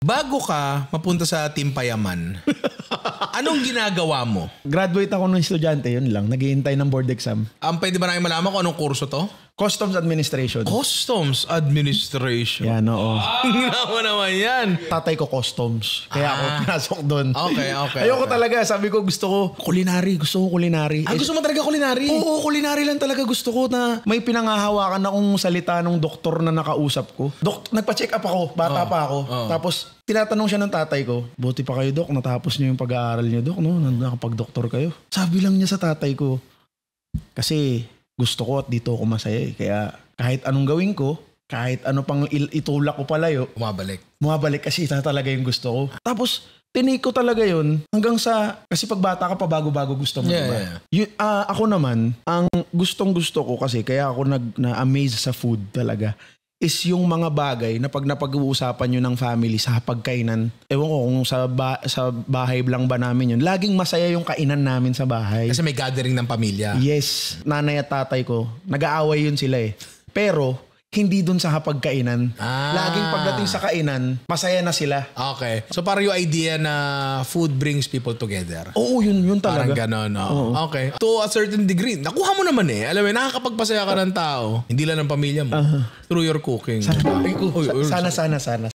Bago ka mapunta sa Team Payaman, anong ginagawa mo? Graduate ako ng estudyante, yun lang. Naghihintay ng board exam. Pwede ba namin malaman kung anong kurso to? Customs Administration. Customs Administration. Yan, oo. Ginawa naman yan. Tatay ko customs. Kaya ako pinasok doon. Okay. Ayoko talaga. Sabi ko gusto ko culinary. Gusto ko culinary. Gusto mo talaga culinary? Oo, culinary lang talaga gusto ko na may pinangahawakan akong salita ng doktor na nakausap ko. Nagpa-check up ako. Bata pa ako. Tapos tinatanong siya ng tatay ko, buti pa kayo, Dok. Natapos niyo yung pag-aaral niyo, Dok. No? Nakapag-doktor kayo. Sabi lang niya sa tatay ko, kasi gusto ko at dito ako masaya eh. Kaya kahit anong gawin ko, kahit ano pang itulak ko palayo, bumabalik kasi ito talaga yung gusto ko. Tapos, tinake ko talaga yun hanggang sa, kasi pag bata ka pa bago-bago gusto mo, diba? Ako naman, ang gustong-gusto ko kasi, kaya ako na-amaze sa food talaga, is yung mga bagay na pag napag-uusapan nyo ng family sa pagkainan, ewan ko kung sa bahay lang ba namin yun, laging masaya yung kainan namin sa bahay. Kasi may gathering ng pamilya. Yes. Nanay at tatay ko, nag-aaway yun sila eh. Pero, hindi dun sa hapagkainan. Laging pagdating sa kainan, masaya na sila. Okay. So parang yung idea na food brings people together. Oo, yun talaga. Parang gano'n, no? Okay. To a certain degree, nakuha mo naman eh. Alam mo, nakakapagpasaya ka ng tao, hindi lang ng pamilya mo, through your cooking. Sana.